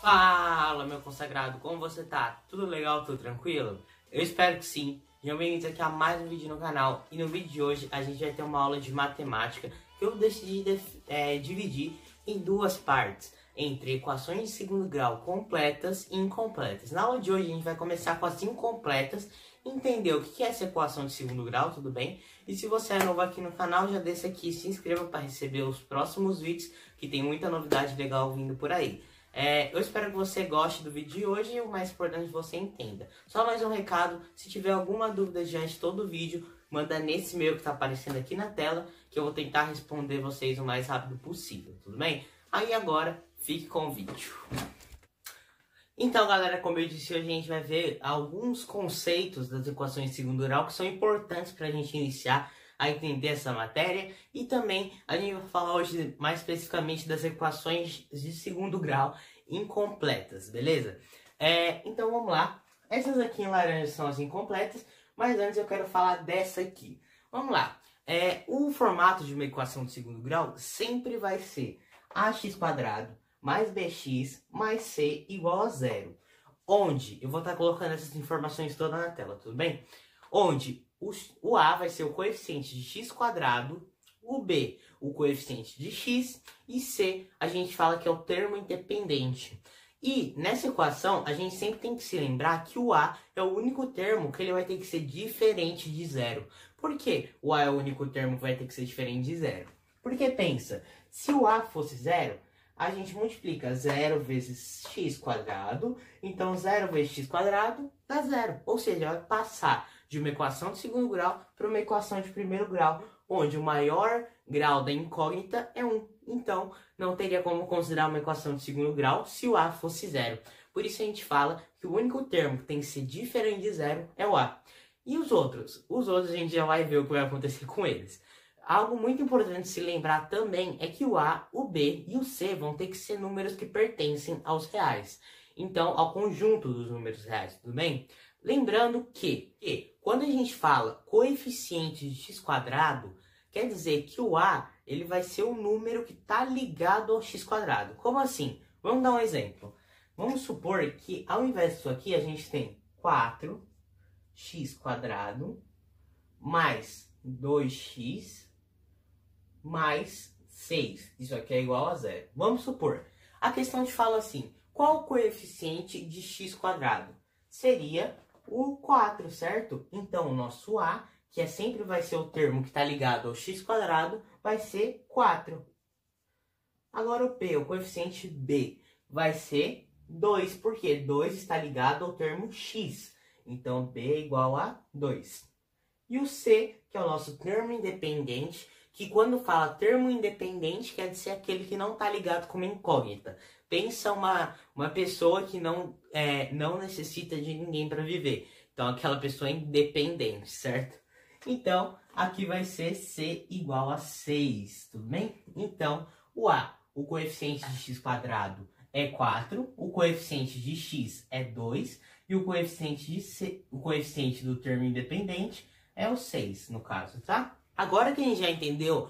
Fala, meu consagrado, como você tá? Tudo legal, tudo tranquilo? Eu espero que sim. Sejam bem-vindos aqui a mais um vídeo no canal. E no vídeo de hoje a gente vai ter uma aula de matemática que eu decidi dividir em duas partes, entre equações de segundo grau completas e incompletas. Na aula de hoje a gente vai começar com as incompletas, entender o que é essa equação de segundo grau, tudo bem? E se você é novo aqui no canal, já desça aqui e se inscreva para receber os próximos vídeos, que tem muita novidade legal vindo por aí. Eu espero que você goste do vídeo de hoje e o mais importante você entenda. Só mais um recado, se tiver alguma dúvida diante de todo o vídeo, manda nesse e-mail que está aparecendo aqui na tela, que eu vou tentar responder vocês o mais rápido possível, tudo bem? Aí agora, fique com o vídeo. Então galera, como eu disse, hoje a gente vai ver alguns conceitos das equações de segundo grau que são importantes para a gente iniciar a entender essa matéria, e também a gente vai falar hoje mais especificamente das equações de segundo grau incompletas, beleza? Então vamos lá, essas aqui em laranja são as incompletas, mas antes eu quero falar dessa aqui. Vamos lá, o formato de uma equação de segundo grau sempre vai ser ax² mais bx mais c igual a zero, onde eu vou estar colocando essas informações todas na tela, tudo bem? Onde o A vai ser o coeficiente de x², o B o coeficiente de x e C a gente fala que é o termo independente. E nessa equação a gente sempre tem que se lembrar que o A é o único termo que ele vai ter que ser diferente de zero. Por que o A é o único termo que vai ter que ser diferente de zero? Porque pensa, se o A fosse zero, a gente multiplica 0 vezes x², então 0 vezes x² dá zero. Ou seja, vai passar de uma equação de segundo grau para uma equação de primeiro grau, onde o maior grau da incógnita é 1. Então, não teria como considerar uma equação de segundo grau se o A fosse zero. Por isso a gente fala que o único termo que tem que ser diferente de zero é o A. E os outros? Os outros a gente já vai ver o que vai acontecer com eles. Algo muito importante se lembrar também é que o A, o B e o C vão ter que ser números que pertencem aos reais. Então, ao conjunto dos números reais, tudo bem? Lembrando que quando a gente fala coeficiente de x², quer dizer que o A ele vai ser o número que está ligado ao x². Como assim? Vamos dar um exemplo. Vamos supor que ao invés disso aqui a gente tem 4x² mais 2x mais 6. Isso aqui é igual a zero. Vamos supor. A questão te fala assim, qual o coeficiente de x²? Seria o 4, certo? Então, o nosso A, que sempre vai ser o termo que está ligado ao x², vai ser 4. Agora o B, o coeficiente B, vai ser 2, porque 2 está ligado ao termo x. Então, B é igual a 2. E o C, que é o nosso termo independente, que quando fala termo independente, quer dizer aquele que não está ligado com uma incógnita. Pensa uma pessoa que não necessita de ninguém para viver. Então, aquela pessoa é independente, certo? Então, aqui vai ser C igual a 6, tudo bem? Então, o A, o coeficiente de x² é 4, o coeficiente de x é 2, e o coeficiente de C, o coeficiente do termo independente é o 6, no caso, tá? Agora que a gente já entendeu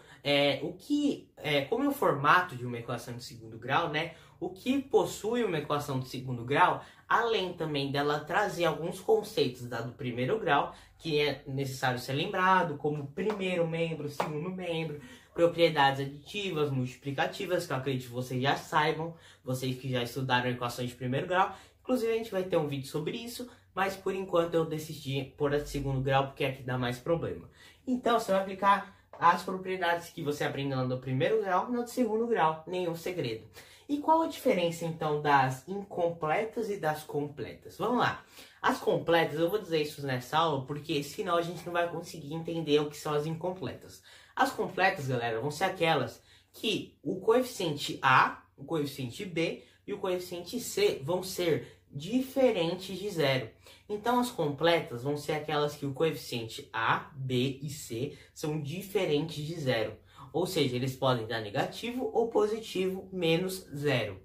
como é o formato de uma equação de segundo grau, né? O que possui uma equação de segundo grau, além também dela trazer alguns conceitos do primeiro grau, que é necessário ser lembrado, como primeiro membro, segundo membro, propriedades aditivas, multiplicativas, que eu acredito que vocês já saibam, vocês que já estudaram equações de primeiro grau. Inclusive a gente vai ter um vídeo sobre isso, mas por enquanto eu decidi pôr a de segundo grau porque é que dá mais problema. Então você vai aplicar as propriedades que você aprendeu no primeiro grau no segundo grau, nenhum segredo. E qual a diferença então das incompletas e das completas? Vamos lá. As completas, eu vou dizer isso nessa aula porque senão a gente não vai conseguir entender o que são as incompletas. As completas, galera, vão ser aquelas que o coeficiente A, o coeficiente B e o coeficiente C vão ser diferentes de zero. Então as completas vão ser aquelas que o coeficiente A, B e C são diferentes de zero. Ou seja, eles podem dar negativo ou positivo menos zero.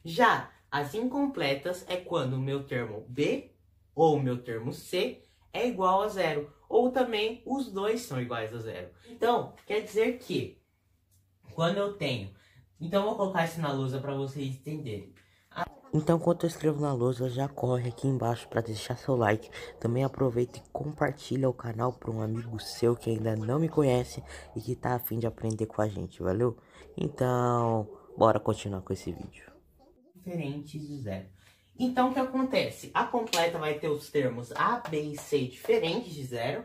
Já as incompletas é quando o meu termo B ou o meu termo C é igual a zero. Ou também os dois são iguais a zero. Então, quer dizer que quando eu tenho... Então, eu vou colocar isso na lousa para vocês entenderem. Então, enquanto eu escrevo na lousa, já corre aqui embaixo para deixar seu like. Também aproveita e compartilha o canal para um amigo seu que ainda não me conhece e que tá a fim de aprender com a gente, valeu? Então, bora continuar com esse vídeo. Diferentes de zero. Então, o que acontece? A completa vai ter os termos A, B e C diferentes de zero.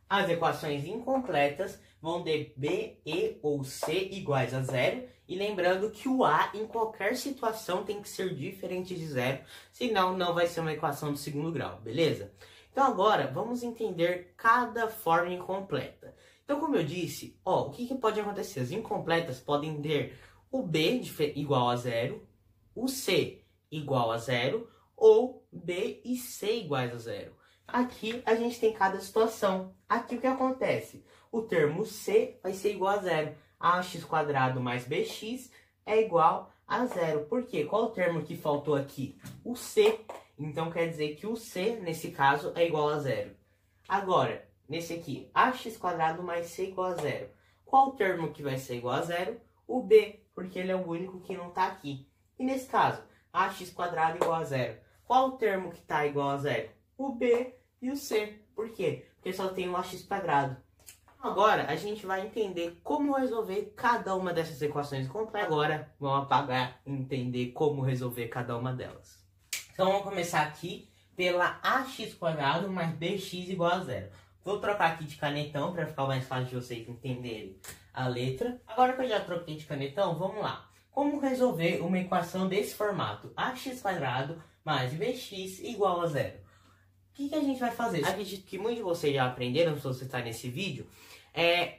As equações incompletas vão ter B, E ou C iguais a zero. E lembrando que o A em qualquer situação tem que ser diferente de zero, senão não vai ser uma equação de segundo grau, beleza? Então agora vamos entender cada forma incompleta. Então, como eu disse, o que pode acontecer? As incompletas podem ter o B igual a zero, o C igual a zero ou B e C iguais a zero. Aqui a gente tem cada situação. Aqui o que acontece? O termo C vai ser igual a zero. Ax² mais bx é igual a zero. Por quê? Qual o termo que faltou aqui? O C. Então quer dizer que o C, nesse caso, é igual a zero. Agora, nesse aqui, ax² mais c igual a zero. Qual o termo que vai ser igual a zero? O B, porque ele é o único que não está aqui. E nesse caso, ax² igual a zero. Qual o termo que está igual a zero? O B e o C. Por quê? Porque só tem o ax². Agora, a gente vai entender como resolver cada uma dessas equações completas. Agora, vamos apagar e entender como resolver cada uma delas. Então, vamos começar aqui pela ax² mais bx igual a zero. Vou trocar aqui de canetão para ficar mais fácil de vocês entenderem a letra. Agora que eu já troquei de canetão, vamos lá. Como resolver uma equação desse formato? Ax² mais bx igual a zero. O que a gente vai fazer? Acredito que muitos de vocês já aprenderam, se você está nesse vídeo,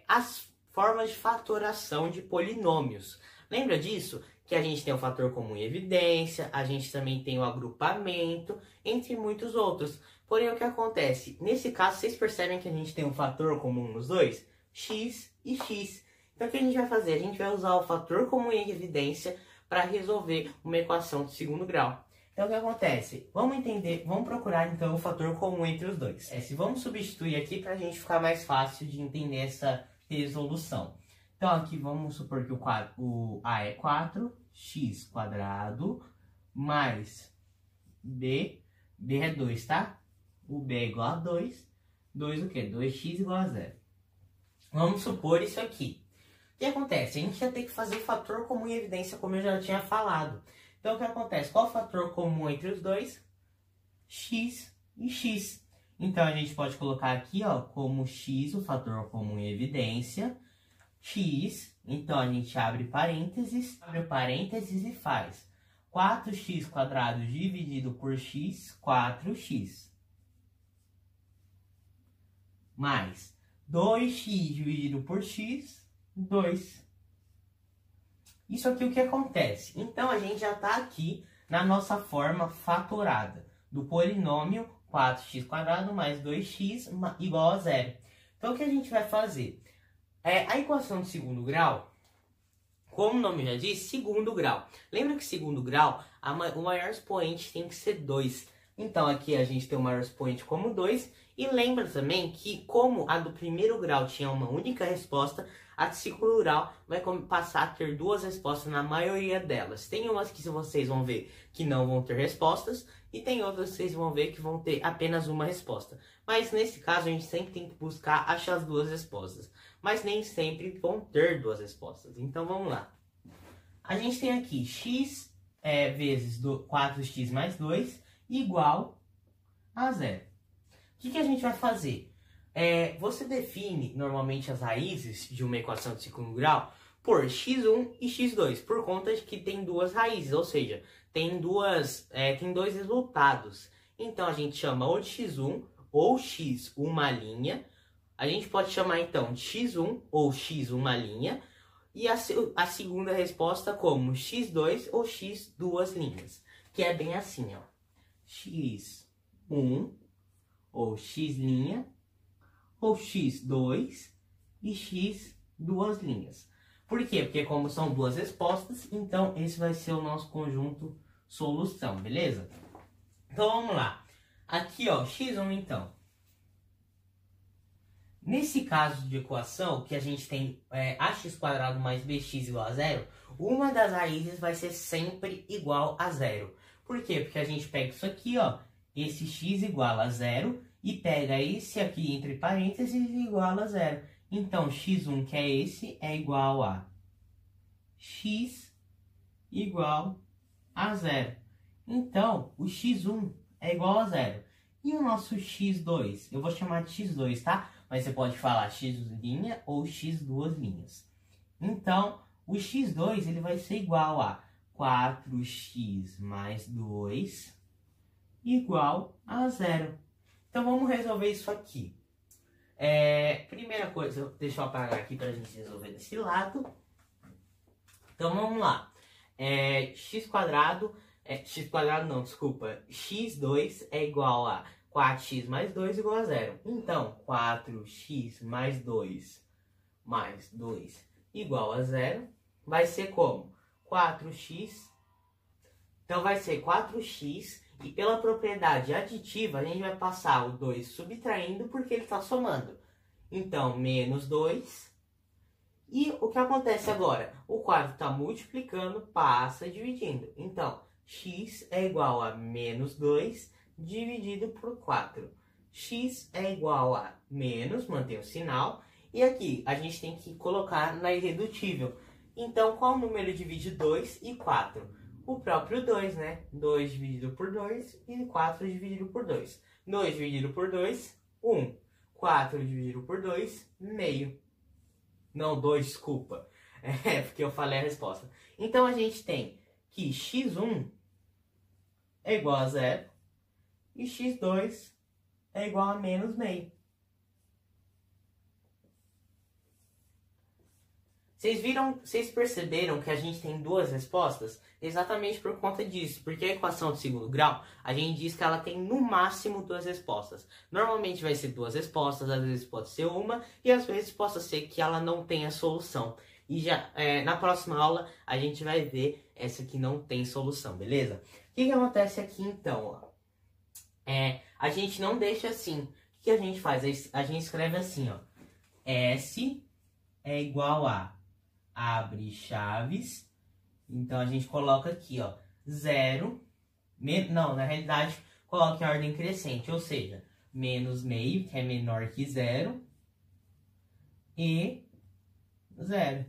as formas de fatoração de polinômios. Lembra disso? Que a gente tem o fator comum em evidência, a gente também tem o agrupamento, entre muitos outros. Porém, o que acontece? Nesse caso, vocês percebem que a gente tem um fator comum nos dois? X e X. Então, o que a gente vai fazer? A gente vai usar o fator comum em evidência para resolver uma equação de segundo grau. Então, o que acontece? Vamos procurar, então, o fator comum entre os dois. Vamos substituir aqui para a gente ficar mais fácil de entender essa resolução. Então, aqui vamos supor que o A é 4x² mais B é 2, tá? O B é igual a 2. 2 o quê? 2x igual a 0. Vamos supor isso aqui. O que acontece? A gente ia ter que fazer fator comum em evidência, como eu já tinha falado. Então, o que acontece? Qual o fator comum entre os dois? X e X. Então, a gente pode colocar aqui, como X, o fator comum em evidência. X, então a gente abre parênteses e faz 4x² dividido por x, 4x. Mais 2x dividido por x, 2. Isso aqui o que acontece? Então, a gente já está aqui na nossa forma fatorada do polinômio 4x² mais 2x igual a 0. Então, o que a gente vai fazer? A equação de segundo grau, como o nome já diz, segundo grau. Lembra que segundo grau, o maior expoente tem que ser 2. Então, aqui a gente tem o maior expoente como 2. E lembra também que, como a do primeiro grau tinha uma única resposta, a de segundo grau vai passar a ter duas respostas na maioria delas. Tem umas que vocês vão ver que não vão ter respostas, e tem outras que vocês vão ver que vão ter apenas uma resposta. Mas nesse caso a gente sempre tem que buscar achar as duas respostas. Mas nem sempre vão ter duas respostas. Então vamos lá. A gente tem aqui x vezes 4x mais 2 igual a 0. O que a gente vai fazer? Você define normalmente as raízes de uma equação de segundo grau por x1 e x2, por conta de que tem duas raízes, ou seja, tem dois resultados. Então a gente chama ou de x1 ou x uma linha, a gente pode chamar então de x1 ou x uma linha, e a segunda resposta como x2 ou x duas linhas, que é bem assim, x1 ou x', ou x2 e x duas linhas. Por quê? Porque como são duas respostas, então esse vai ser o nosso conjunto solução, beleza? Então vamos lá. Aqui, x1 então. Nesse caso de equação, que a gente tem ax² mais bx igual a 0, Uma das raízes vai ser sempre igual a zero. Por quê? Porque a gente pega isso aqui, ó, esse x igual a zero, e pega esse aqui entre parênteses igual a zero. Então, x1, que é esse, é igual a x igual a zero. Então, o x1 é igual a zero. E o nosso x2? Eu vou chamar de x2, tá? Mas você pode falar x' ou x duas linhas. Então, o x2 ele vai ser igual a 4x mais 2 igual a zero. Então, vamos resolver isso aqui. Primeira coisa, deixa eu apagar aqui para a gente resolver desse lado. Então, vamos lá. X quadrado não, desculpa. x2 é igual a 4x mais 2 igual a zero. Então, 4x mais 2 igual a zero. Vai ser como? 4x. Então, vai ser 4x. E pela propriedade aditiva, a gente vai passar o 2 subtraindo porque ele está somando. Então, menos 2. E o que acontece agora? O quadro está multiplicando, passa dividindo. Então, x é igual a menos 2 dividido por 4. X é igual a menos, mantém o sinal. E aqui, a gente tem que colocar na irredutível. Então, qual número divide 2 e 4? O próprio 2, né? 2 dividido por 2 e 4 dividido por 2. 2 dividido por 2, 1. 4 dividido por 2, meio. Não, 2, desculpa. Porque eu falei a resposta. Então, a gente tem que x1 é igual a zero e x2 é igual a menos meio. Vocês perceberam que a gente tem duas respostas? Exatamente por conta disso, porque a equação de segundo grau, a gente diz que ela tem no máximo duas respostas. Normalmente vai ser duas respostas, às vezes pode ser uma, e às vezes pode ser que ela não tenha solução. E já na próxima aula a gente vai ver essa que não tem solução, beleza? O que acontece aqui então? Ó? A gente não deixa assim. O que a gente faz? A gente escreve assim, ó. S é igual a abre chaves. Então, a gente coloca aqui, ó, 0. Não, na realidade, coloca em ordem crescente. Ou seja, menos meio, que é menor que 0. E 0.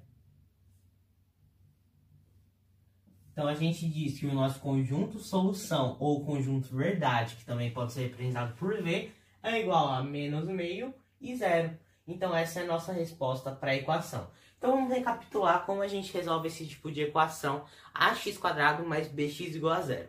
Então, a gente diz que o nosso conjunto solução, ou conjunto verdade, que também pode ser representado por V, é igual a menos meio e 0. Então, essa é a nossa resposta para a equação. Então, vamos recapitular como a gente resolve esse tipo de equação ax² mais bx igual a zero.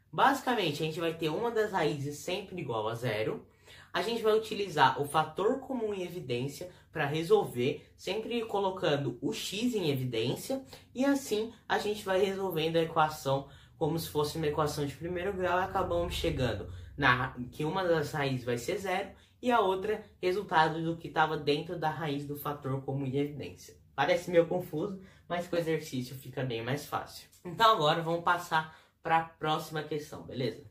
Basicamente, a gente vai ter uma das raízes sempre igual a zero. A gente vai utilizar o fator comum em evidência para resolver, sempre colocando o x em evidência. E assim, a gente vai resolvendo a equação como se fosse uma equação de primeiro grau. E acabamos chegando que uma das raízes vai ser zero e a outra resultado do que estava dentro da raiz do fator comum em evidência. Parece meio confuso, mas com o exercício fica bem mais fácil. Então agora vamos passar para a próxima questão, beleza?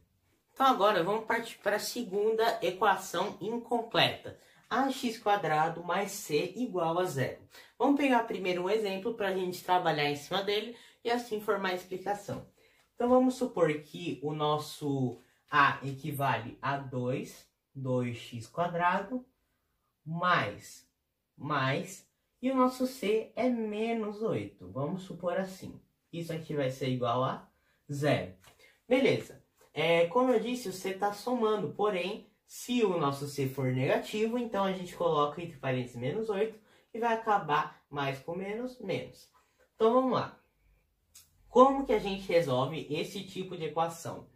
Então agora vamos partir para a segunda equação incompleta. Ax² mais c igual a zero. Vamos pegar primeiro um exemplo para a gente trabalhar em cima dele e assim formar a explicação. Então vamos supor que o nosso a equivale a 2x² mais e o nosso c é menos 8. Vamos supor assim. Isso aqui vai ser igual a zero. Beleza. Como eu disse, o c está somando. Porém, se o nosso c for negativo, então a gente coloca entre parênteses menos 8 e vai acabar mais com menos, menos. Então vamos lá. Como que a gente resolve esse tipo de equação?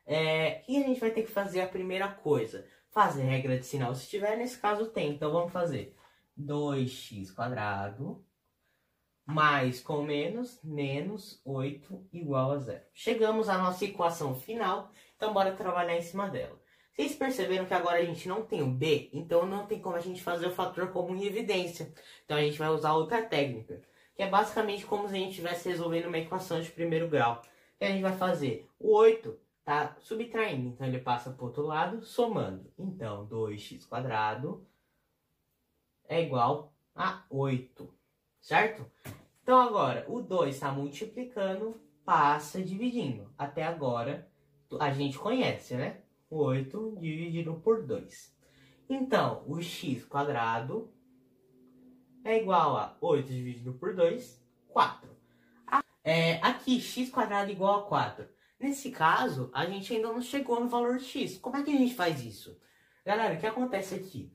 E a gente vai ter que fazer a primeira coisa. Fazer regra de sinal. Se tiver, nesse caso tem. Então vamos fazer 2x² mais com menos 8 igual a zero. Chegamos à nossa equação final, então bora trabalhar em cima dela. Vocês perceberam que agora a gente não tem o b, então não tem como a gente fazer o fator comum em evidência. Então a gente vai usar outra técnica, que é basicamente como se a gente estivesse resolvendo uma equação de primeiro grau. E a gente vai fazer o 8 tá subtraindo, então ele passa para o outro lado, somando. Então 2x² é igual a 8, certo? Então agora, o 2 está multiplicando, passa dividindo. Até agora, a gente conhece, né? 8 dividido por 2. Então, o x quadrado é igual a 8 dividido por 2, 4. Aqui, x quadrado é igual a 4. Nesse caso, a gente ainda não chegou no valor de x. Como é que a gente faz isso? Galera, o que acontece aqui?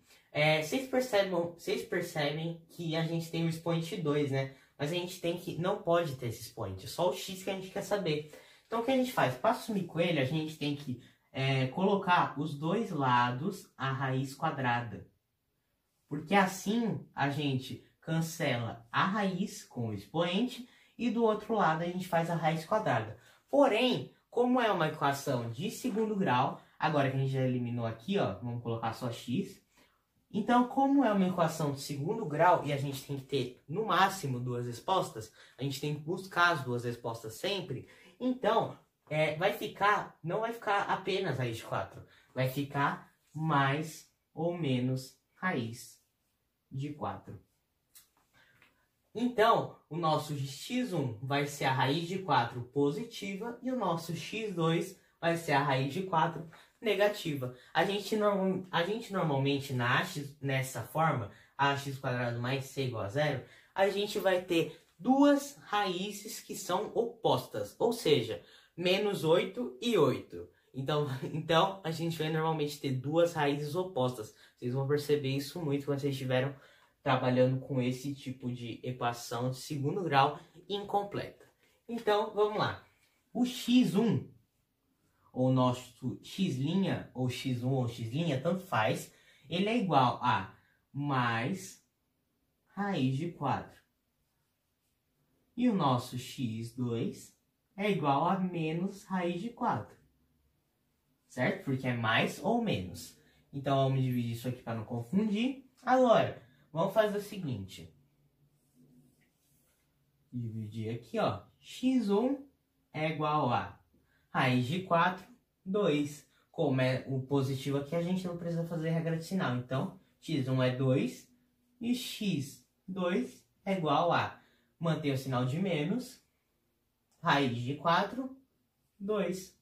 Vocês percebem que a gente tem o expoente 2, né? Mas a gente não pode ter esse expoente, só o x que a gente quer saber. Então o que a gente faz? Para sumir com ele, a gente tem que colocar os dois lados a raiz quadrada. Porque assim a gente cancela a raiz com o expoente e do outro lado a gente faz a raiz quadrada. Porém, como é uma equação de segundo grau, agora que a gente já eliminou aqui, ó, vamos colocar só x. Então, como é uma equação de segundo grau e a gente tem que ter, no máximo, duas respostas, a gente tem que buscar as duas respostas sempre, então, não vai ficar apenas raiz de 4, vai ficar mais ou menos raiz de 4. Então, o nosso x1 vai ser a raiz de 4 positiva e o nosso x2 vai ser a raiz de 4 negativa. A gente normalmente nessa forma, ax quadrado mais c igual a zero, a gente vai ter duas raízes que são opostas, ou seja, menos 8 e 8. Então a gente vai normalmente ter duas raízes opostas. Vocês vão perceber isso muito quando vocês estiveram trabalhando com esse tipo de equação de segundo grau incompleta. Então, vamos lá. O x1, ou nosso x', ou x1 ou x', tanto faz, ele é igual a mais raiz de 4. E o nosso x2 é igual a menos raiz de 4. Certo? Porque é mais ou menos. Então, vamos dividir isso aqui para não confundir. Agora, vamos fazer o seguinte. Dividir aqui, ó. x1 é igual a raiz de 4, 2. Como é o positivo aqui, a gente não precisa fazer regra de sinal. Então, x1 é 2 e x2 é igual a, manter o sinal de menos, raiz de 4, 2.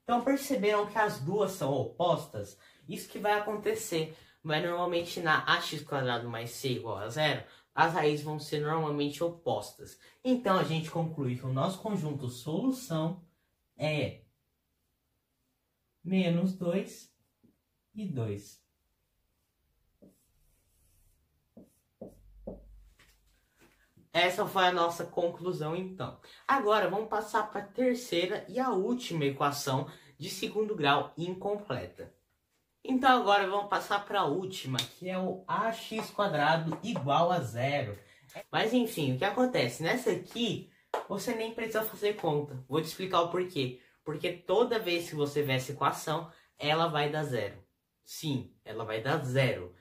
Então, perceberam que as duas são opostas? Isso que vai acontecer. Mas normalmente na ax quadrado mais c igual a zero, as raízes vão ser normalmente opostas. Então, a gente conclui que o nosso conjunto solução é menos 2 e 2. Essa foi a nossa conclusão, então. Agora, vamos passar para a terceira e a última equação de segundo grau incompleta. Então, agora vamos passar para a última, que é o ax quadrado igual a zero. Mas, enfim, o que acontece? Nessa aqui, você nem precisa fazer conta. Vou te explicar o porquê. Porque toda vez que você ver essa equação, ela vai dar zero. Sim, ela vai dar zero.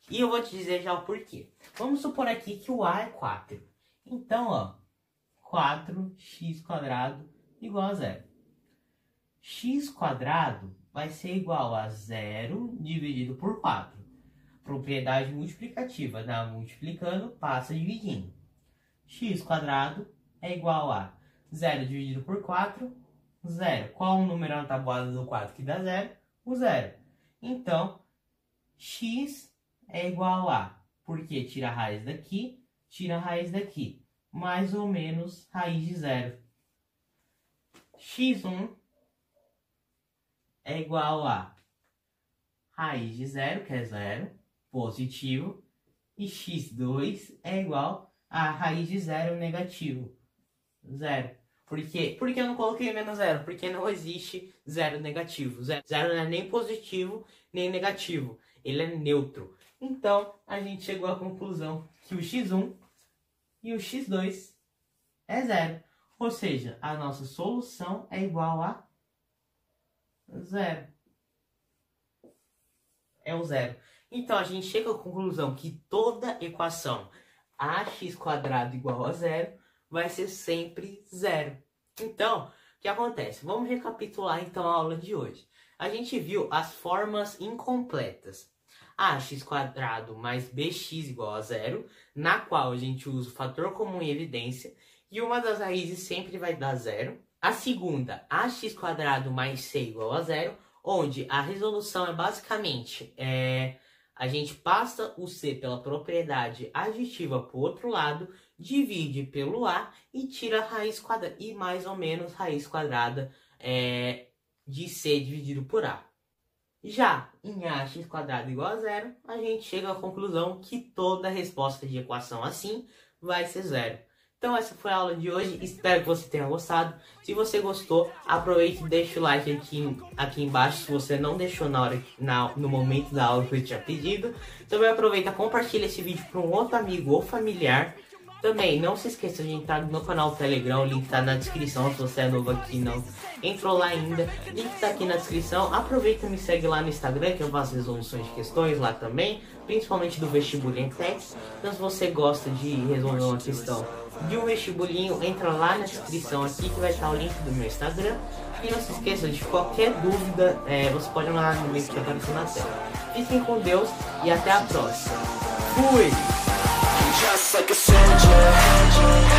E eu vou te dizer já o porquê. Vamos supor aqui que o a é 4. Então, ó, 4x quadrado igual a zero. X quadrado vai ser igual a 0 dividido por 4. Propriedade multiplicativa, dá multiplicando, passa dividindo. X quadrado é igual a 0 dividido por 4, 0. Qual o número na tabuada do 4 que dá 0? O 0. Então, x é igual a, porque tira a raiz daqui, tira a raiz daqui, mais ou menos raiz de 0. x1 é igual a raiz de 0, que é 0, positivo, e x2 é igual a raiz de 0, negativo, 0. Por que eu não coloquei menos 0? Porque não existe 0 negativo. 0 não é nem positivo, nem negativo. Ele é neutro. Então, a gente chegou à conclusão que o x1 e o x2 é 0. Ou seja, a nossa solução é igual a 0. É o 0. Então, a gente chega à conclusão que toda equação ax quadrado igual a 0 vai ser sempre 0. Então, o que acontece? Vamos recapitular então a aula de hoje. A gente viu as formas incompletas. ax² mais bx igual a zero, na qual a gente usa o fator comum em evidência, e uma das raízes sempre vai dar zero. A segunda, ax² mais c igual a zero, onde a resolução é basicamente a gente passa o c pela propriedade aditiva para o outro lado, divide pelo a e tira a raiz quadrada, e mais ou menos raiz quadrada de c dividido por a. Já em ax² igual a zero, a gente chega à conclusão que toda resposta de equação assim vai ser zero. Então essa foi a aula de hoje, espero que você tenha gostado. Se você gostou, aproveite e deixe o like aqui embaixo se você não deixou no momento da aula que eu tinha pedido. Também aproveita e compartilha esse vídeo para um outro amigo ou familiar. Também não se esqueça de entrar no meu canal do Telegram, o link está na descrição. Se você é novo aqui e não entrou lá ainda, o link está aqui na descrição. Aproveita e me segue lá no Instagram, que eu faço resoluções de questões lá também, principalmente do vestibulinho Tech. Então se você gosta de resolver uma questão de um vestibulinho, entra lá na descrição aqui que vai estar o link do meu Instagram. E não se esqueça de qualquer dúvida, você pode mandar no link que apareceu na tela. Fiquem com Deus e até a próxima. Fui! Just like a soldier